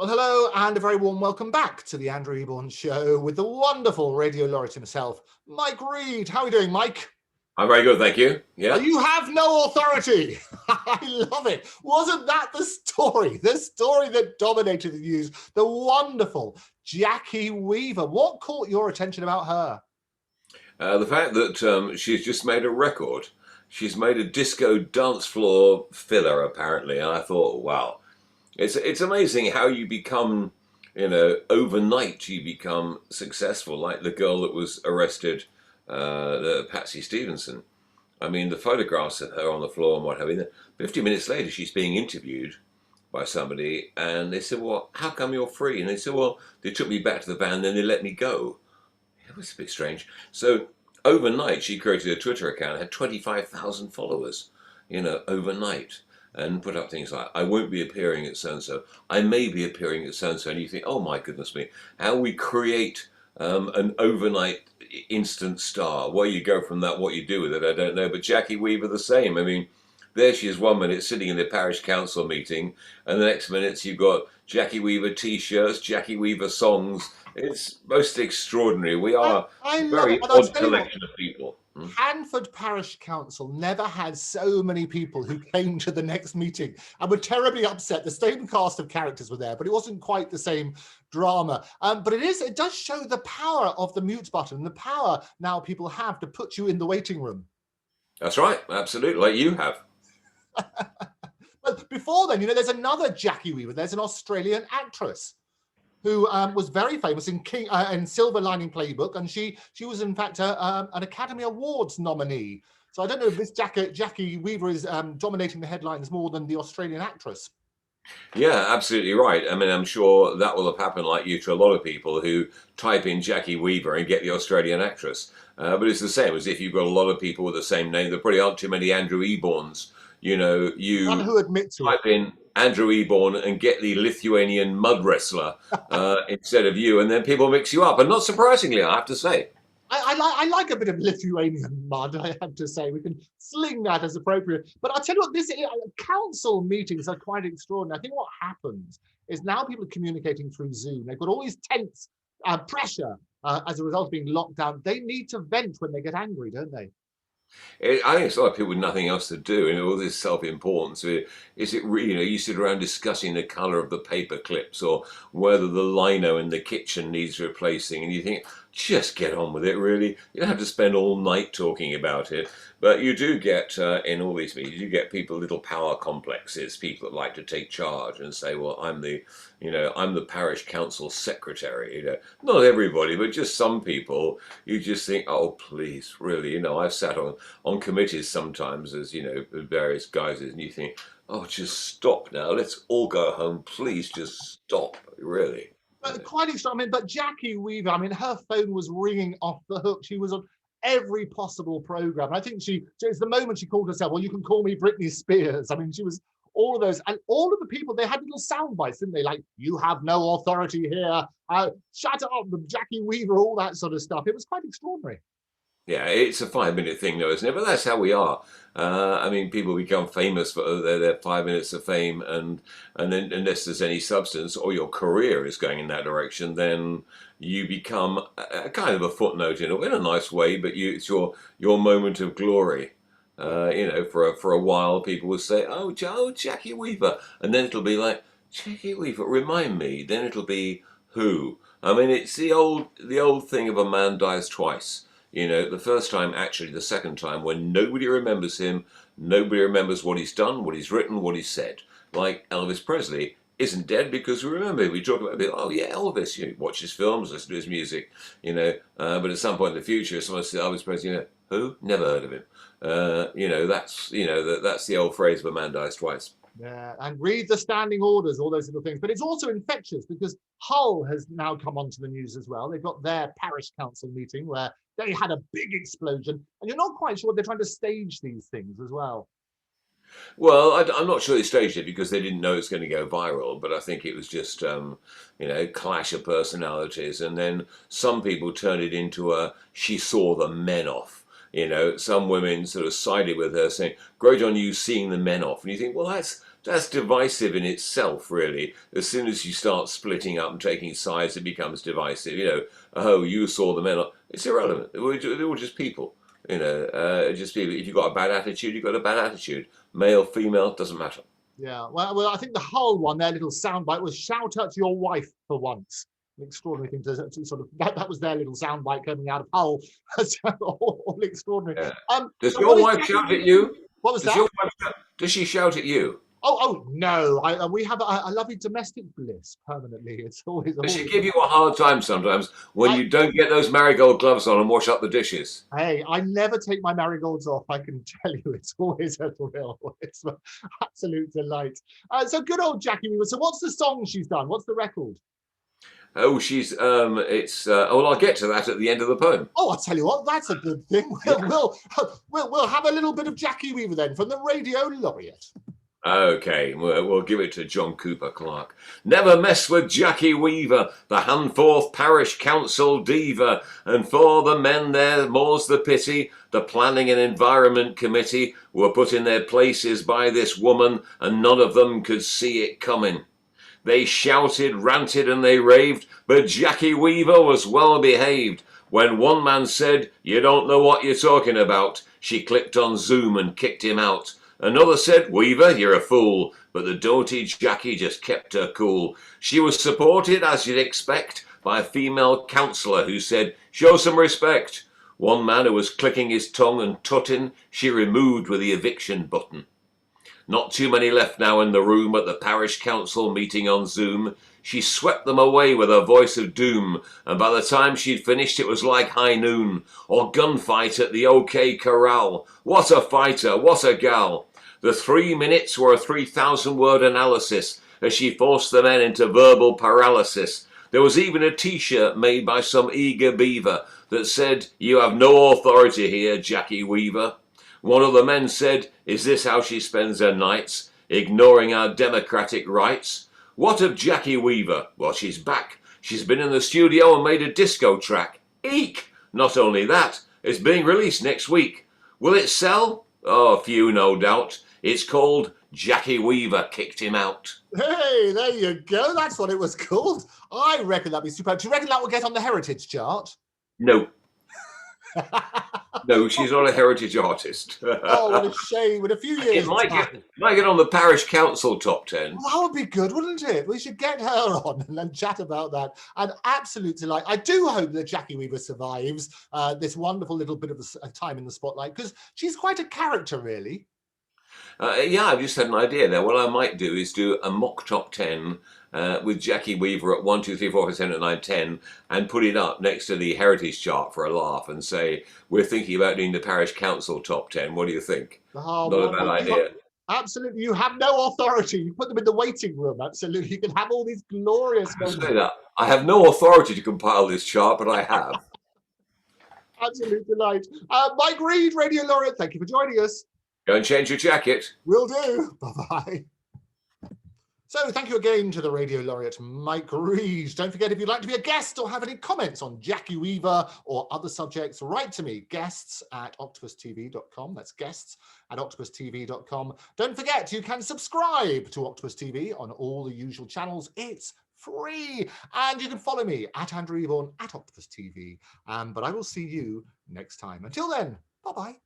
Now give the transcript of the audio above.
Well, hello and a very warm welcome back to the Andrew Eborn Show with the wonderful radio laureate himself, Mike Read. How are you doing, Mike? I'm very good, thank you. Yeah. You have no authority. I love it. Wasn't that the story that dominated the news? The wonderful Jackie Weaver. What caught your attention about her? The fact that she's just made a record. She's made a disco dance floor filler, apparently. And I thought, wow, it's amazing how you become, overnight you become successful, like the girl that was arrested, the Patsy Stevenson. I mean, the photographs of her on the floor and what have you. 50 minutes later, she's being interviewed by somebody, and they said, well, how come you're free? And they said, well, they took me back to the van, then they let me go. It was a bit strange. So overnight, she created a Twitter account, had 25,000 followers, overnight, and put up things like, I won't be appearing at so-and-so. I may be appearing at so-and-so. And you think, oh, my goodness me, how we create an overnight instant star. Where you go from that, what you do with it, I don't know. But Jackie Weaver, the same. I mean, there she is 1 minute sitting in the parish council meeting, and the next minute you've got Jackie Weaver t-shirts, Jackie Weaver songs. It's most extraordinary. We are a very odd collection of people. Hanford Parish Council never had so many people who came to the next meeting and were terribly upset. The same cast of characters were there, but it wasn't quite the same drama. But it does show the power of the mute button, the power now people have to put you in the waiting room. That's right, absolutely, like you have. But before then, there's another Jackie Weaver. There's an Australian actress who was very famous in Silver Lining Playbook, and she was in fact an Academy Awards nominee. So I don't know if this Jackie Weaver is dominating the headlines more than the Australian actress. Yeah, absolutely right. I mean, I'm sure that will have happened like you to a lot of people who type in Jackie Weaver and get the Australian actress. But it's the same as if you've got a lot of people with the same name. There probably aren't too many Andrew Eborns. You None who admit to type in Andrew Eborn and get the Lithuanian mud wrestler instead of you, and then people mix you up. And not surprisingly, I have to say. I like a bit of Lithuanian mud, I have to say. We can sling that as appropriate. But I'll tell you what, council meetings are quite extraordinary. I think what happens is now people are communicating through Zoom. They've got all these tense pressure as a result of being locked down. They need to vent when they get angry, don't they? I think it's a lot of people with nothing else to do, and all this self-importance. Is it really, you sit around discussing the colour of the paper clips or whether the lino in the kitchen needs replacing, and you think, just get on with it, really. You don't have to spend all night talking about it. But you do get, in all these meetings, you get people with little power complexes, people that like to take charge and say, well, I'm the parish council secretary. Not everybody, but just some people. You just think, oh, please, really. I've sat on committees sometimes as, various guises, and you think, oh, just stop now. Let's all go home. Please just stop, really. Quite extraordinary. But Jackie Weaver, her phone was ringing off the hook. She was on every possible program. And I think it's the moment she called herself, well, you can call me Britney Spears. She was all of those. And all of the people, they had little sound bites, didn't they? Like, you have no authority here. Shut up, Jackie Weaver, all that sort of stuff. It was quite extraordinary. Yeah, it's a 5-minute thing though, isn't it? But that's how we are. People become famous for their 5 minutes of fame, and then unless there's any substance or your career is going in that direction, then you become a kind of a footnote in a nice way. But it's your moment of glory. For a while, people will say, "Oh, Jackie Weaver," and then it'll be like, "Jackie Weaver, remind me." Then it'll be who? It's the old thing of a man dies twice. The first time, actually the second time, when nobody remembers him, nobody remembers what he's done, what he's written, what he's said. Like Elvis Presley isn't dead because we remember him. We talk about it, oh yeah, Elvis, watch his films, listen to his music, but at some point in the future, someone says Elvis Presley, who? Never heard of him. That's the old phrase of a man dies twice. Yeah, and read the standing orders, all those little things. But it's also infectious because Hull has now come onto the news as well. They've got their parish council meeting where they had a big explosion, and you're not quite sure they're trying to stage these things as well. Well, I'm not sure they staged it because they didn't know it was going to go viral, but I think it was just, clash of personalities. And then some people turned it into she saw the men off. You know, some women sort of sided with her, saying, "Great on you seeing the men off." And you think, well, that's divisive in itself, really. As soon as you start splitting up and taking sides, it becomes divisive. You know, oh, you saw the men off. It's irrelevant. They're all just people. You know, just people. If you've got a bad attitude, you've got a bad attitude. Male, female, doesn't matter. Yeah, well, I think the whole one, their little soundbite was "shout at your wife for once." An extraordinary thing to sort of that was their little soundbite coming out of Hull. All extraordinary. Yeah. Does So your wife shout at you? What was Does that? your wife shout, does she shout at you? Oh no! We have a lovely domestic bliss permanently. It's always. Does she give you a hard time sometimes when you don't get those marigold gloves on and wash up the dishes? Hey, I never take my marigolds off. I can tell you, it's always a thrill. It's an absolute delight. So good old Jackie Weaver. So what's the song she's done? What's the record? Oh, she's well, I'll get to that at the end of the poem. Oh, I'll tell you what, that's a good thing. We'll have a little bit of Jackie Weaver then from the Radio Laureate. Okay, we'll give it to John Cooper Clarke. Never mess with Jackie Weaver, the Handforth Parish Council diva, and for the men there, more's the pity. The Planning and Environment Committee were put in their places by this woman, and none of them could see it coming. They shouted, ranted, and they raved, but Jackie Weaver was well behaved. When one man said, "You don't know what you're talking about," she clicked on Zoom and kicked him out. Another said, "Weaver, you're a fool," but the doughty Jackie just kept her cool. She was supported, as you'd expect, by a female councillor who said, "Show some respect." One man who was clicking his tongue and tutting, she removed with the eviction button. Not too many left now in the room at the parish council meeting on Zoom. She swept them away with her voice of doom, and by the time she'd finished it was like high noon, or gunfight at the OK Corral. What a fighter, what a gal. The 3 minutes were a 3,000-word analysis as she forced the men into verbal paralysis. There was even a t-shirt made by some eager beaver that said, "You have no authority here, Jackie Weaver." One of the men said, "Is this how she spends her nights, ignoring our democratic rights?" What of Jackie Weaver? Well, she's back. She's been in the studio and made a disco track. Eek! Not only that, it's being released next week. Will it sell? Oh, a few, no doubt. It's called Jackie Weaver Kicked Him Out. Hey, there you go. That's what it was called. I reckon that'd be superb. Do you reckon that will get on the Heritage chart? No. No, she's not a heritage artist. Oh, what a shame. In a few years. It might get on the parish council top 10. Well, that would be good, wouldn't it? We should get her on and then chat about that. An absolute delight. I do hope that Jackie Weaver survives this wonderful little bit of a time in the spotlight, because she's quite a character, really. Yeah, I've just had an idea there. What I might do is do a mock top 10 with Jackie Weaver at 1, 2, 3, 4, 5, 6, 7, 8, 9, 10 and put it up next to the heritage chart for a laugh and say, we're thinking about doing the parish council top 10. What do you think? Oh, not a bad idea. Absolutely. You have no authority. You put them in the waiting room. Absolutely. You can have all these glorious moments. Say that. I have no authority to compile this chart, but I have. Absolute delight. Mike Read, Radio Laureate, thank you for joining us. Go and change your jacket. Will do. Bye-bye. So thank you again to the Radio Laureate Mike Read. Don't forget, if you'd like to be a guest or have any comments on Jackie Weaver or other subjects, write to me, guests@octopustv.com. That's guests@octopustv.com. Don't forget, you can subscribe to Octopus TV on all the usual channels. It's free. And you can follow me @Andrew Eborn @Octopus TV. But I will see you next time. Until then, bye-bye.